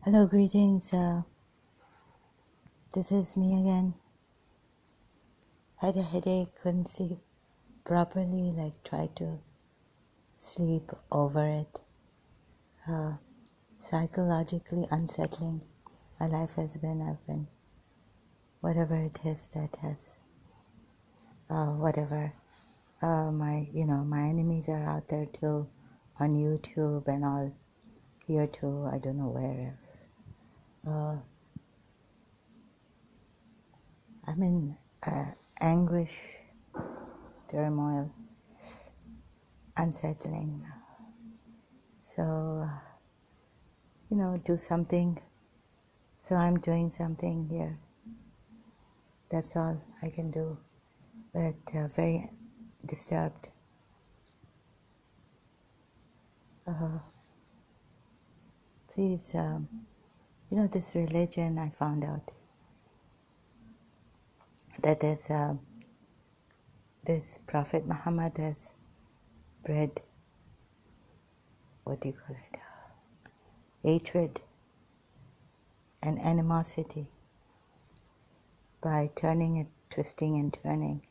Hello, greetings. This is me again. Had a headache, couldn't sleep properly, tried to sleep over it. Psychologically unsettling. My life has been, whatever it is that has, whatever. My enemies are out there too, on YouTube and all, here too, I don't know where else. I'm in anguish, turmoil, unsettling. So, do something. So I'm doing something here. That's all I can do. But very disturbed. Please, this religion, I found out that this Prophet Muhammad has bred, what do you call it, hatred and animosity by turning it, twisting and turning.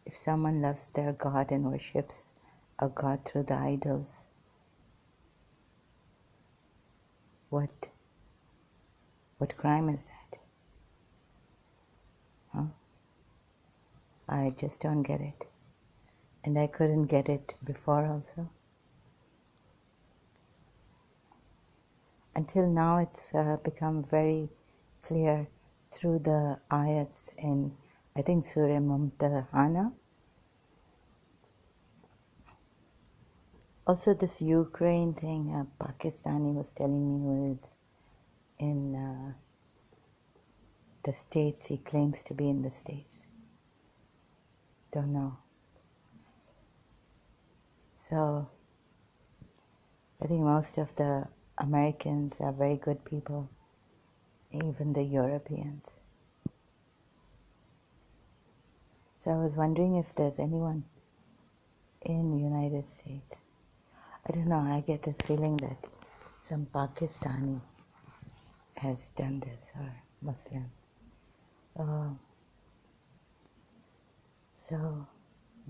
If someone loves their God and worships a God through the idols, what crime is that? Huh? I just don't get it. And I couldn't get it before also. Until now it's become very clear through the ayats in, I think, Surah Mumtahana. Also this Ukraine thing, Pakistani was telling me who is in the States. He claims to be in the States. Don't know. So I think most of the Americans are very good people, even the Europeans. So I was wondering if there's anyone in the United States. I don't know, I get this feeling that some Pakistani has done this, or Muslim. So,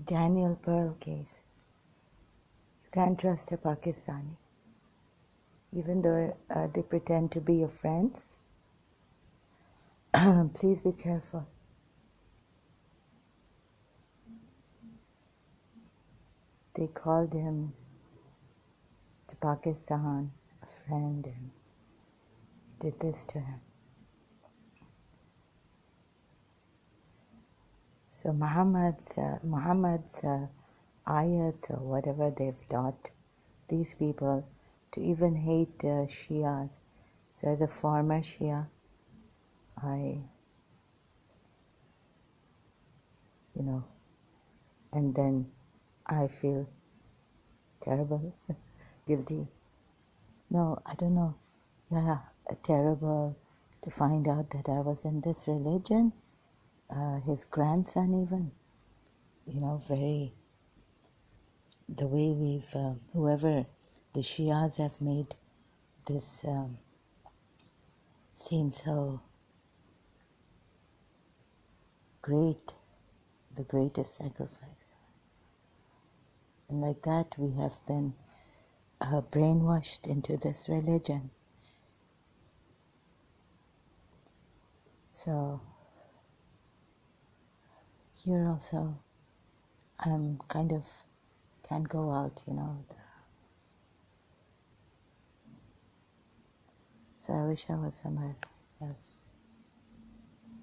Daniel Pearl case. You can't trust a Pakistani, even though they pretend to be your friends. Please be careful. They called him to Pakistan, a friend, and did this to him. So Muhammad's ayats, or whatever they've taught these people to even hate Shias. So as a former Shia, and then I feel terrible, guilty. No, I don't know. Yeah, terrible to find out that I was in this religion. His grandson even, very, the way we've, whoever the Shias have made this seem so great, the greatest sacrifice. And like that, we have been brainwashed into this religion. So here also, I'm kind of can't go out, So I wish I was somewhere else.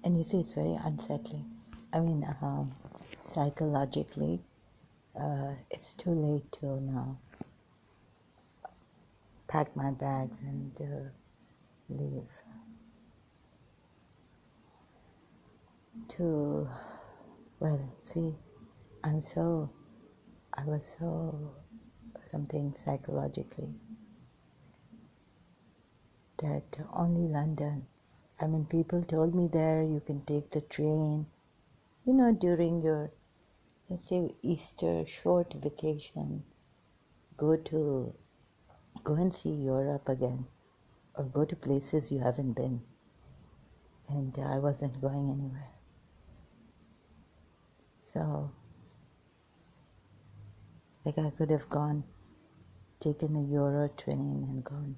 And you see, it's very unsettling. I mean, psychologically, it's too late to now pack my bags and leave. See, I was so something psychologically that only London. I mean, people told me there you can take the train, during your, let's say, Easter short vacation, go and see Europe again. or go to places you haven't been. And I wasn't going anywhere. So, like I could have gone, taken a Euro train and gone.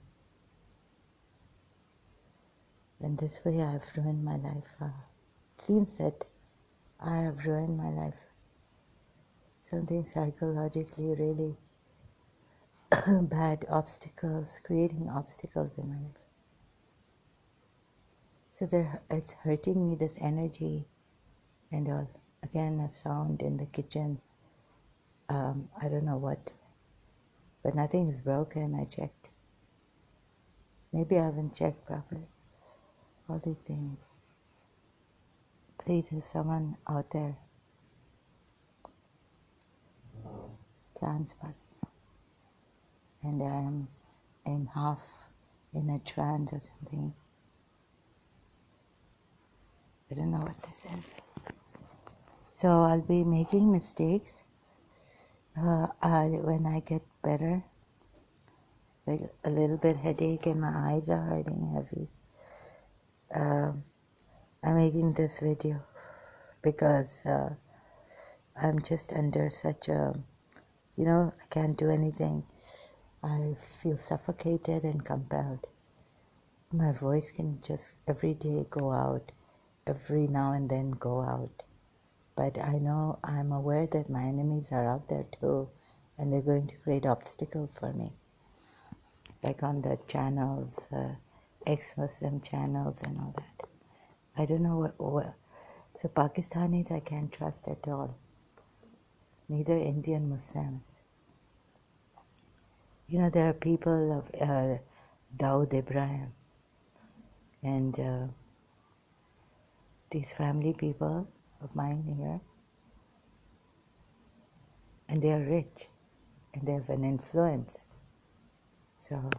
And this way I've ruined my life. It seems that I have ruined my life. Something psychologically really bad obstacles, creating obstacles in my life. So it's hurting me, this energy and all. Again, a sound in the kitchen. I don't know what, but nothing is broken. I checked. Maybe I haven't checked properly. All these things. Please, if someone out there, time's passing, and I'm in a trance or something. I don't know what this is. So I'll be making mistakes. When I get better, like a little bit headache and my eyes are hurting heavy. I'm making this video because I'm just under such a, I can't do anything. I feel suffocated and compelled. My voice can just every day go out, every now and then go out. But I'm aware that my enemies are out there too, and they're going to create obstacles for me. Like on the channels, ex-Muslim channels and all that. I don't know what. So Pakistanis I can't trust at all. Neither Indian Muslims. There are people of Dawood Ibrahim and these family people of mine here, and they are rich and they have an influence. So,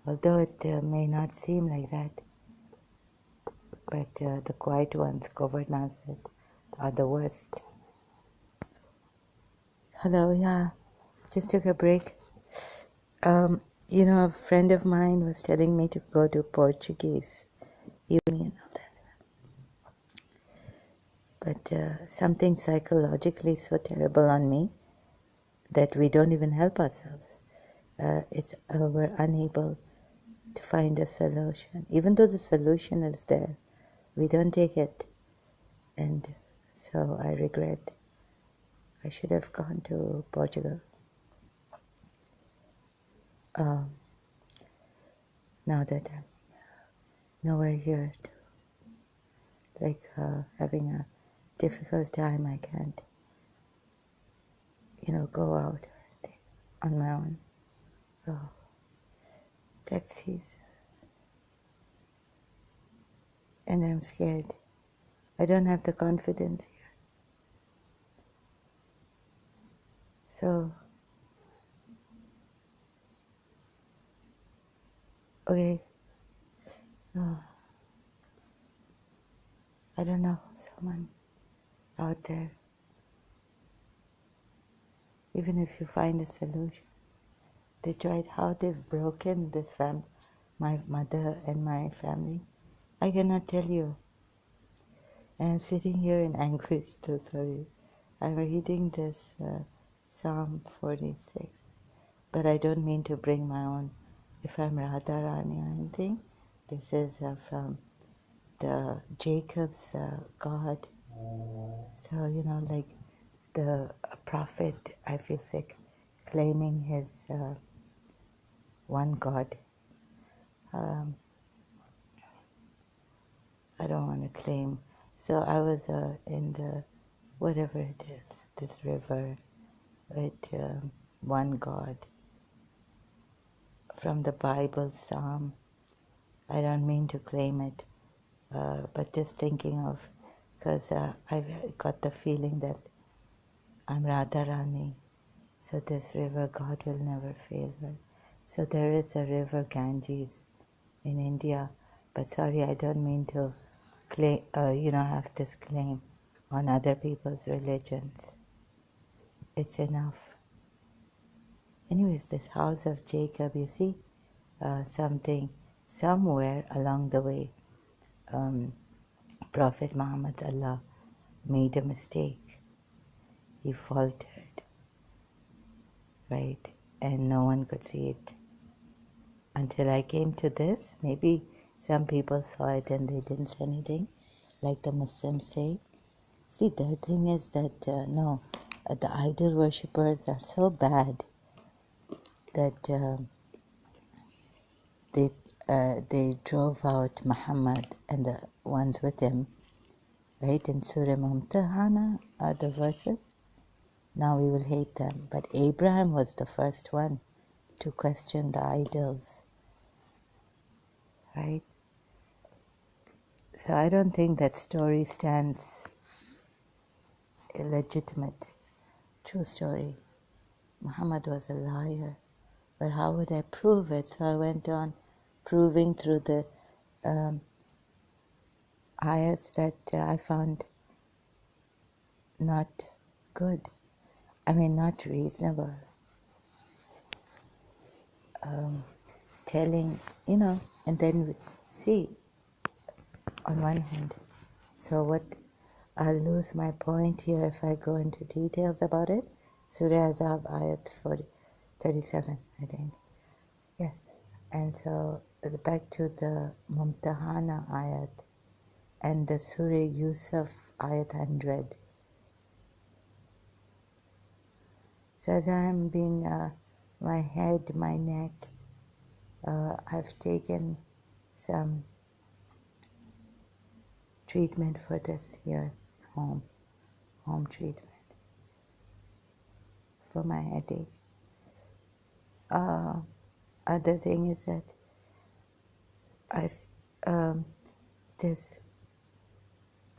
although it may not seem like that, but the quiet ones, governances, are the worst. Hello, yeah, just took a break. A friend of mine was telling me to go to Portuguese uni and all that. But something psychologically so terrible on me that we don't even help ourselves. We're unable to find a solution. Even though the solution is there, we don't take it. And so I regret. I should have gone to Portugal. Now that I'm nowhere here to, having a difficult time, I can't, go out on my own. Oh, taxis. And I'm scared. I don't have the confidence here. So, okay. I don't know, someone out there, even if you find a solution, they tried how they've broken this my mother and my family. I cannot tell you. And I'm sitting here in anguish, so sorry. I'm reading this Psalm 46, but I don't mean to bring my own, if I'm Radharani or anything. This is from the Jacob's God. So, like the prophet, I feel sick, claiming his one God. I don't want to claim. So I was in the, whatever it is, this river with one God from the Bible Psalm. I don't mean to claim it, but just thinking of, because I've got the feeling that I'm Radharani. So this river, God will never fail her. So there is a river Ganges in India, but sorry, I don't mean to claim, have this claim on other people's religions. It's enough. Anyways, this house of Jacob, you see, something somewhere along the way. Prophet Muhammad Allah made a mistake. He faltered, right? And no one could see it until I came to this. Maybe some people saw it and they didn't say anything, like the Muslims say. See, their thing is that the idol worshippers are so bad that they drove out Muhammad and the ones with him, right? In Surah Mumtahana are the verses. Now we will hate them. But Abraham was the first one to question the idols, right? So I don't think that story stands illegitimate. True story. Muhammad was a liar. But how would I prove it? So I went on proving through the ayats that I found not good. I mean, not reasonable. Telling, and then see, on one hand. So what, I'll lose my point here if I go into details about it. Surah Azab, ayat 37, I think. Yes. And so back to the Mumtahana ayat and the Surah Yusuf ayat 100. So as I'm being, my head, my neck, I've taken some treatment for this here, home treatment for my headache. Other thing is that this,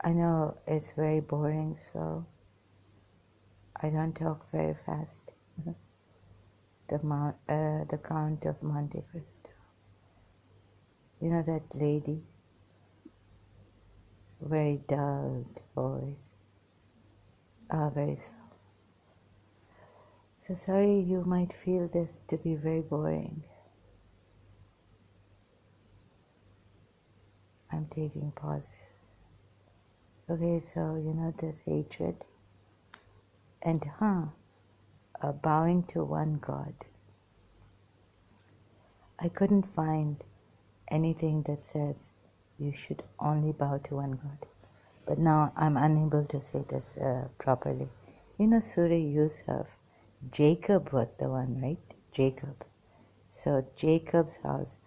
I know it's very boring, so I don't talk very fast. The Count of Monte Cristo. You know that lady, very dull voice, very slow. So sorry, you might feel this to be very boring. I'm taking pauses. Okay, so this hatred and bowing to one God. I couldn't find anything that says you should only bow to one God. But now I'm unable to say this properly. Surah Yusuf, Jacob was the one, right? Jacob. So Jacob's house,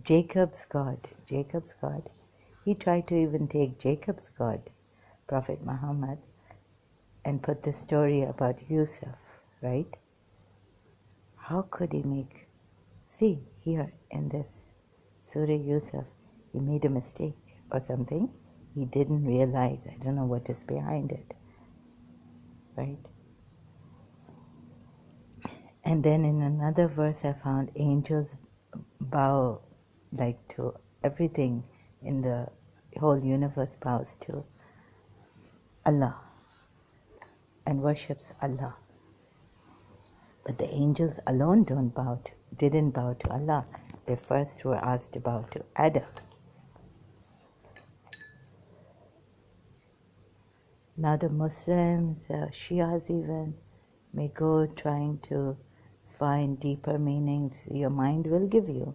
Jacob's God. He tried to even take Jacob's God, Prophet Muhammad, and put the story about Yusuf, right? How could he make... See, here in this Surah Yusuf, he made a mistake or something. He didn't realize. I don't know what is behind it, right? And then in another verse I found angels bow like to everything in the whole universe bows to Allah and worships Allah. But the angels alone didn't bow to Allah. They first were asked to bow to Adam. Now the Muslims, Shias even, may go trying to find deeper meanings your mind will give you.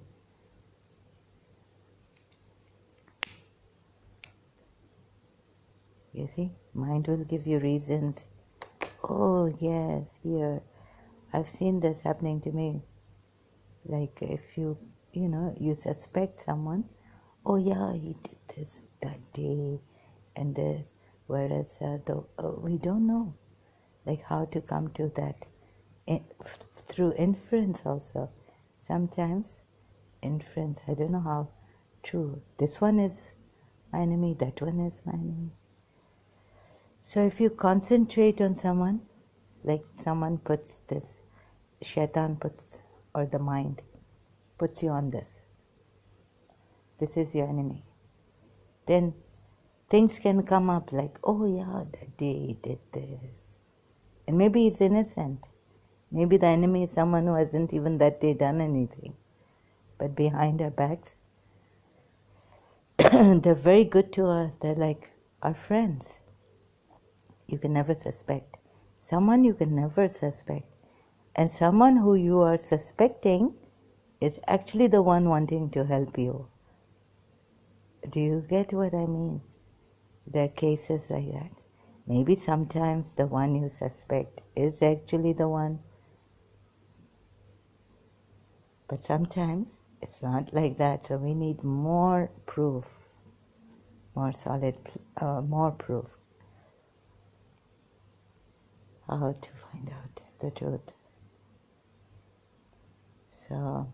You see, mind will give you reasons. Oh yes, here, I've seen this happening to me. Like if you suspect someone, oh yeah, he did this that day and this, whereas we don't know, like how to come to that through inference also. Sometimes inference, I don't know how true. This one is my enemy, that one is my enemy. So if you concentrate on someone, like someone puts this, shaitan puts, or the mind puts you on this. This is your enemy. Then things can come up like, oh yeah, that day he did this. And maybe he's innocent. Maybe the enemy is someone who hasn't even that day done anything. but behind our backs, they're very good to us. They're like our friends. You can never suspect. Someone you can never suspect. And someone who you are suspecting is actually the one wanting to help you. Do you get what I mean? There are cases like that. Maybe sometimes the one you suspect is actually the one, but sometimes it's not like that. So we need more proof, more solid, more proof. How to find out the truth. So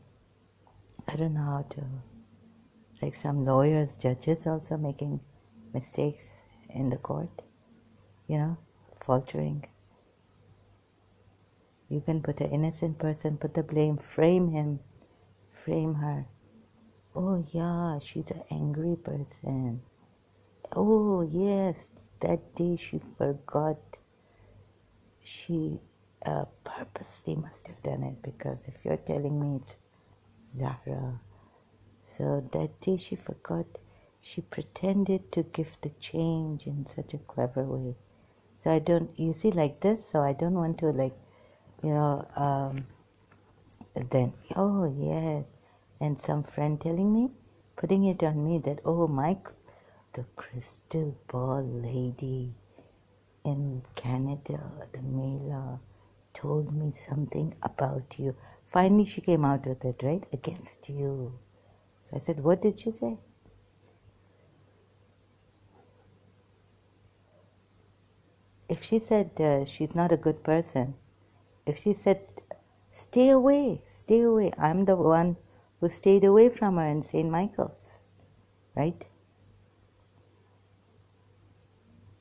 I don't know how to, like some lawyers, judges also making mistakes in the court, faltering. You can put an innocent person, put the blame, frame him, frame her. Oh yeah, she's an angry person. Oh yes, that day she forgot. She purposely must have done it, because if you're telling me it's Zahra, so that day she forgot. She pretended to give the change in such a clever way. So I don't, you see, like this, so I don't want to then, oh yes, and some friend telling me, putting it on me that, oh the crystal ball lady in Canada, the Mela, told me something about you. Finally she came out with it, right? Against you. So I said, what did she say? If she said she's not a good person, if she said, stay away, I'm the one who stayed away from her in St. Michael's, right?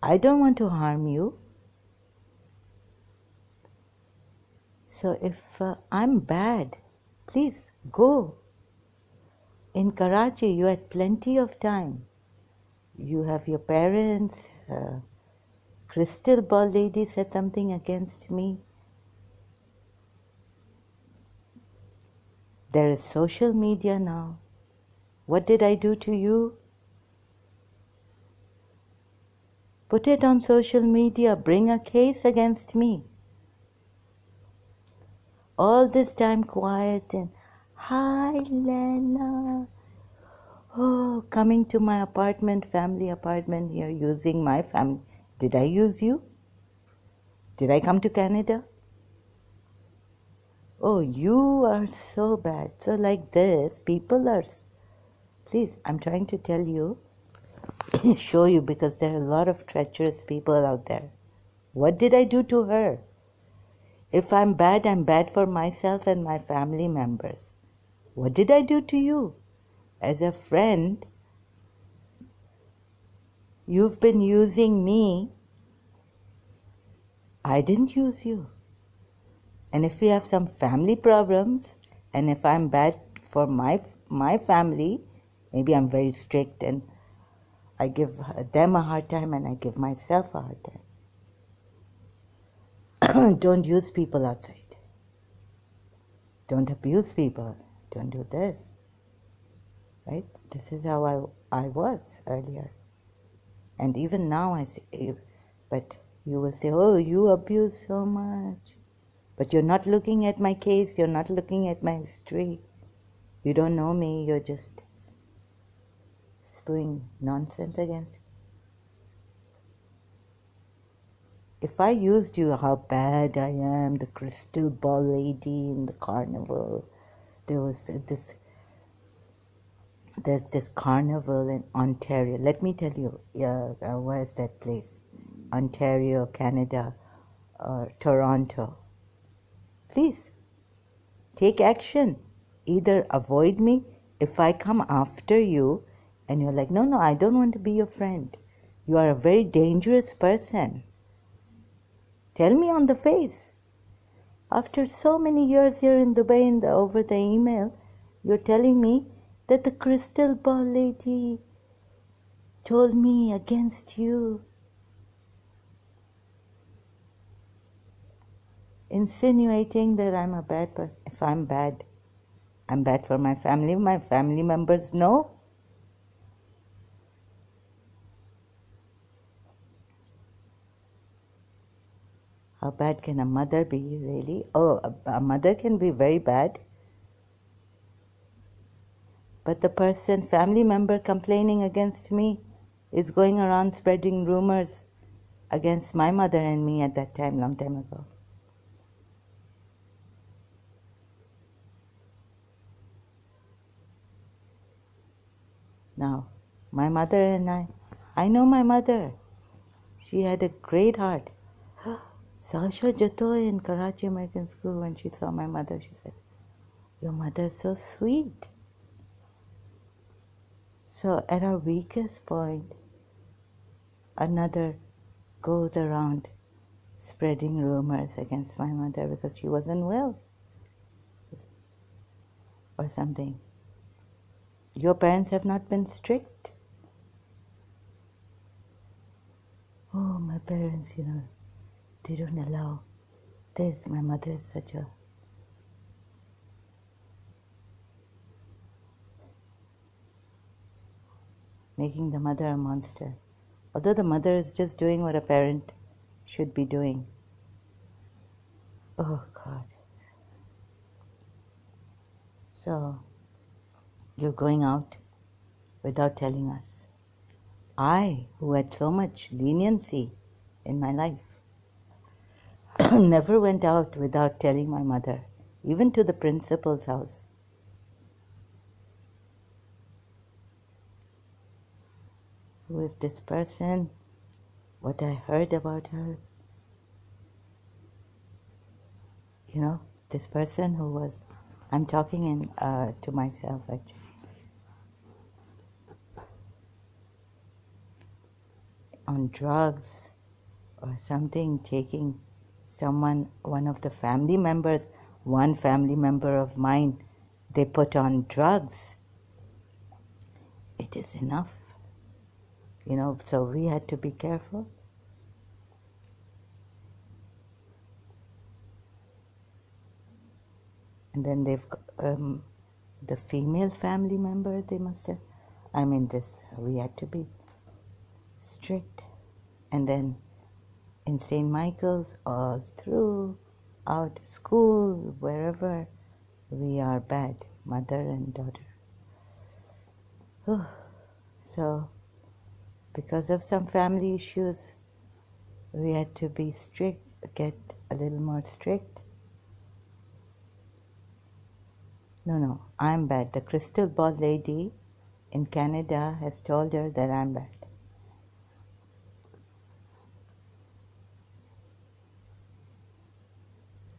I don't want to harm you. So if I'm bad, please go. In Karachi, you had plenty of time. You have your parents. Crystal ball lady said something against me. There is social media now. What did I do to you? Put it on social media. Bring a case against me. All this time quiet and, hi Lena. Oh, coming to my apartment, family apartment here, using my family. Did I use you? Did I come to Canada? Oh, you are so bad. So like this, people are, please, I'm trying to tell you, show you, because there are a lot of treacherous people out there. What did I do to her? If I'm bad for myself and my family members. What did I do to you? As a friend, you've been using me. I didn't use you. And if we have some family problems, and if I'm bad for my family, maybe I'm very strict and I give them a hard time and I give myself a hard time. Don't use people outside. Don't abuse people. Don't do this. Right? This is how I was earlier. And even now I say, but you will say, oh, you abuse so much. But you're not looking at my case. You're not looking at my history. You don't know me. You're just spewing nonsense against. If I used you, how bad I am, the crystal ball lady in the carnival. There's this carnival in Ontario. Let me tell you, where's that place? Ontario, Canada, or Toronto. Please, take action. Either avoid me. If I come after you and you're like, no, I don't want to be your friend. You are a very dangerous person. Tell me on the face. After so many years here in Dubai over the email, you're telling me that the crystal ball lady told me against you. Insinuating that I'm a bad person. If I'm bad, I'm bad for my family members know. How bad can a mother be, really? Oh, a mother can be very bad. But the family member complaining against me is going around spreading rumors against my mother and me at that time, long time ago. Now, my mother and I know my mother. She had a great heart. Sasha Jato in Karachi American School, when she saw my mother, she said, "Your mother is so sweet." So at our weakest point, another goes around spreading rumors against my mother because she wasn't well or something. Your parents have not been strict? Oh, my parents, they don't allow this. My mother is such a... making the mother a monster. Although the mother is just doing what a parent should be doing. Oh, God. So, you're going out without telling us. I, who had so much leniency in my life, never went out without telling my mother, even to the principal's house. Who is this person? What I heard about her? This person who was... I'm talking to myself, actually. On drugs or something, taking one of the family members, one family member of mine, they put on drugs. It is enough. So we had to be careful. And then they've the female family member, they must have... we had to be strict. And then in St. Michael's, all through, out school, wherever, we are bad, mother and daughter. So, because of some family issues, we had to be strict, get a little more strict. No, I'm bad. The crystal ball lady in Canada has told her that I'm bad.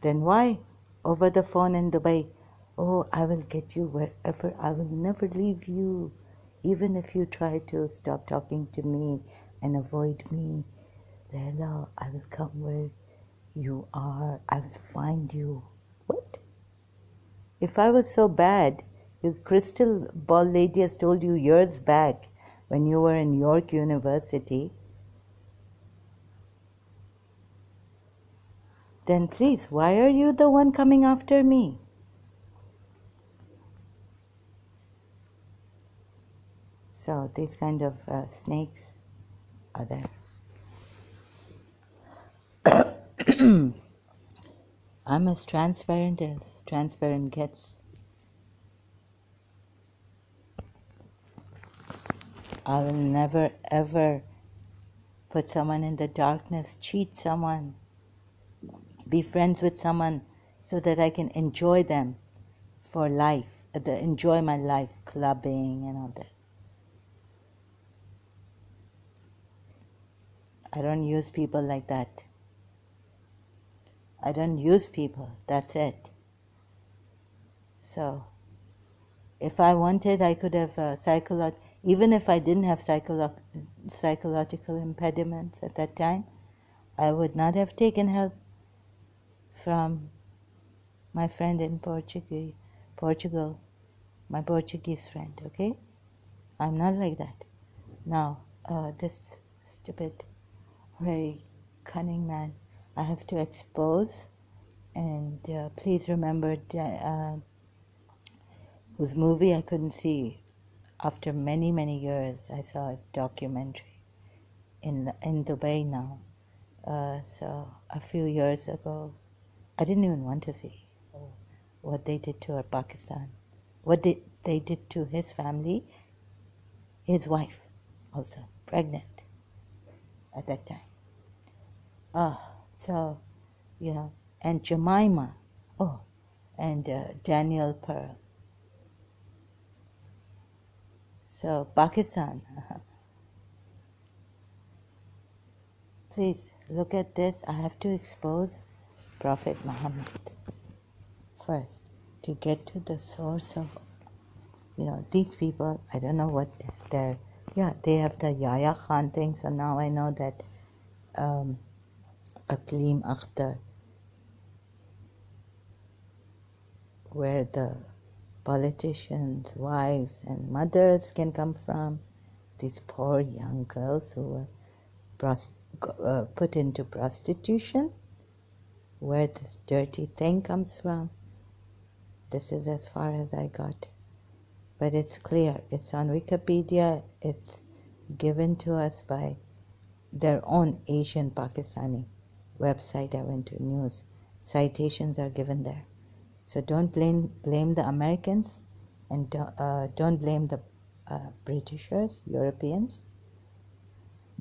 Then why, over the phone in Dubai, "Oh, I will get you wherever, I will never leave you. Even if you try to stop talking to me and avoid me, Leila, I will come where you are. I will find you." What? If I was so bad, your crystal ball lady has told you years back when you were in York University, then please, why are you the one coming after me? So these kind of snakes are there. I'm as transparent gets. I will never ever put someone in the darkness, cheat someone, be friends with someone so that I can enjoy them for life, enjoy my life, clubbing and all this. I don't use people like that. I don't use people, that's it. So, if I wanted, I could have even if I didn't have psychological impediments at that time, I would not have taken help from my friend in Portugal, my Portuguese friend, okay? I'm not like that. Now, this stupid, very cunning man, I have to expose, and please remember whose movie I couldn't see. After many, many years, I saw a documentary in Dubai now. So a few years ago, I didn't even want to see what they did to Pakistan, what they did to his family, his wife also, pregnant at that time. So, and Jemima, and Daniel Pearl. So Pakistan, please look at this. I have to expose Prophet Muhammad first to get to the source of, these people. I don't know what they have the Yahya Khan thing. So now I know that Aqlim Akhtar, where the politicians' wives and mothers can come from, these poor young girls who were put into prostitution, where this dirty thing comes from. This is as far as I got. But it's clear. It's on Wikipedia. It's given to us by their own Asian Pakistani website. I went to news. Citations are given there. So don't blame the Americans, and don't blame the Britishers, Europeans.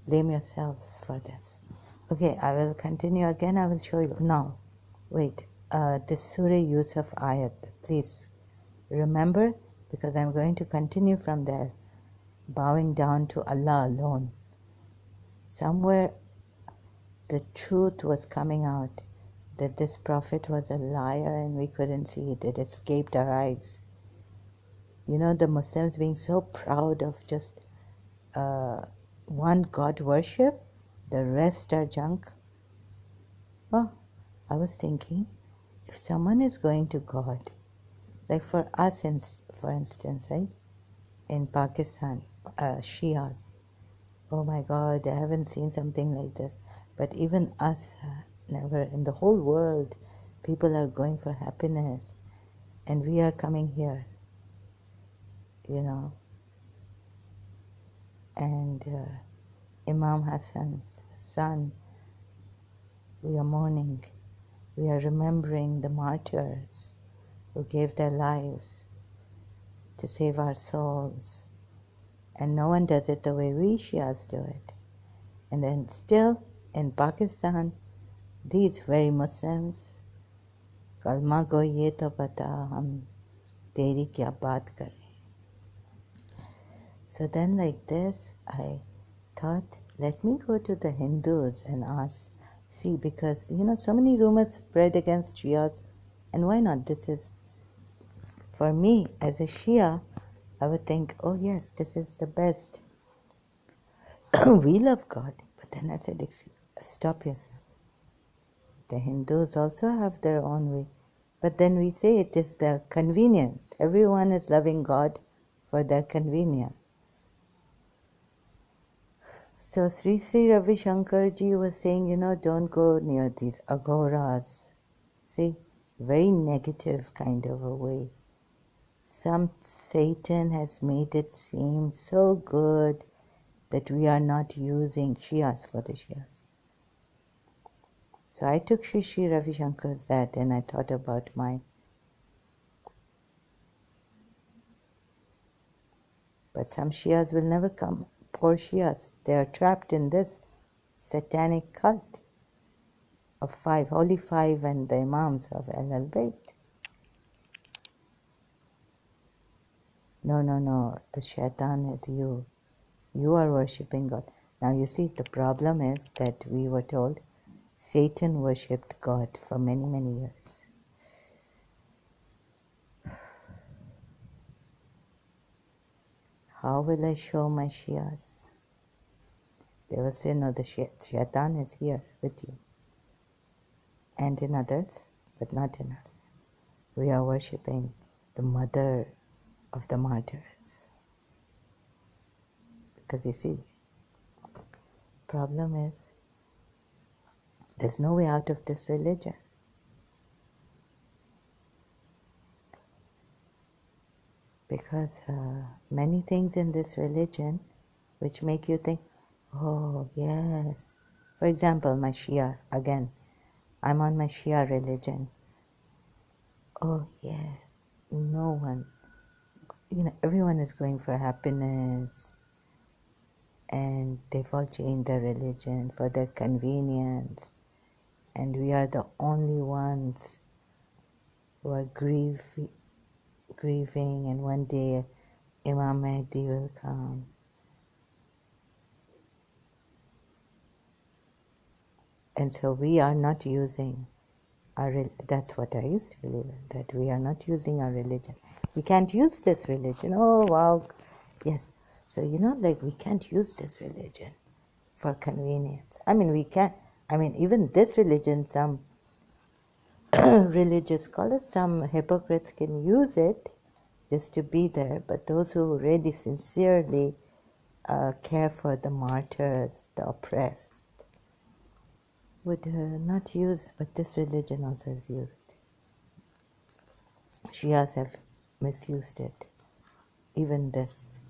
Blame yourselves for this. Okay, I will continue again. I will show you. Now, wait. This Surah Yusuf ayat. Please remember, because I'm going to continue from there, bowing down to Allah alone. Somewhere the truth was coming out, that this prophet was a liar and we couldn't see it. It escaped our eyes. The Muslims being so proud of just one God worship, the rest are junk. Oh, I was thinking, if someone is going to God, like for us, for instance, right, in Pakistan, Shias, oh my God, I haven't seen something like this. But even us, never, in the whole world, people are going for happiness, and we are coming here, and Imam Hassan's son, we are mourning, we are remembering the martyrs who gave their lives to save our souls. And no one does it the way we Shias do it. And then still, in Pakistan, these very Muslims, kalma go ye to pata, hum teri kya baat kare. So then like this, I thought, let me go to the Hindus and ask, see, because, so many rumors spread against Shias, and why not? This is, for me, as a Shia, I would think, oh yes, this is the best. We love God. But then I said, stop yourself. The Hindus also have their own way. But then we say it is the convenience. Everyone is loving God for their convenience. So Sri Sri Ravi Shankar ji was saying, don't go near these agoras. See, very negative kind of a way. Some Satan has made it seem so good that we are not using Shias for the Shias. So I took Sri Sri Ravi Shankar's that and I thought about mine. But some Shias will never come. Poor Shias. They are trapped in this satanic cult of Holy Five and the Imams of Ahl Bayt. No, the shaitan is you. You are worshipping God. Now you see, the problem is that we were told Satan worshipped God for many, many years. How will I show my Shias? They will say, no, the shaitan is here with you. And in others, but not in us. We are worshipping the mother of the martyrs. Because you see, problem is, there's no way out of this religion. because many things in this religion which make you think, oh yes. For example, my Shia, again, I'm on my Shia religion. Oh yes, no one, everyone is going for happiness, and they've all changed their religion for their convenience, and we are the only ones who are grieving, and one day Imam Mahdi will come. And so we are not using that's what I used to believe in, that we are not using our religion. We can't use this religion. Oh, wow. Yes. So, we can't use this religion for convenience. I mean, we can. I mean, even this religion, some religious scholars, some hypocrites can use it just to be there, but those who really sincerely care for the martyrs, the oppressed, would not use, but this religion also is used. Shias have misused it, even this.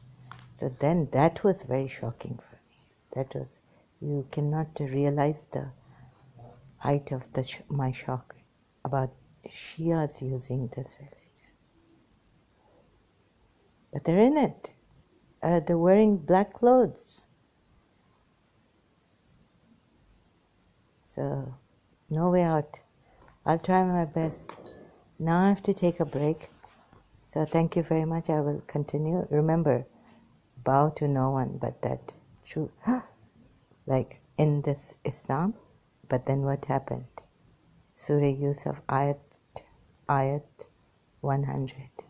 So then that was very shocking for me. That was, you cannot realize the height of my shock about Shias using this religion. But they're in it. They're wearing black clothes. So, no way out. I'll try my best. Now I have to take a break. So thank you very much. I will continue. Remember, bow to no one but that true, like in this Islam. But then what happened? Surah Yusuf, ayat 100.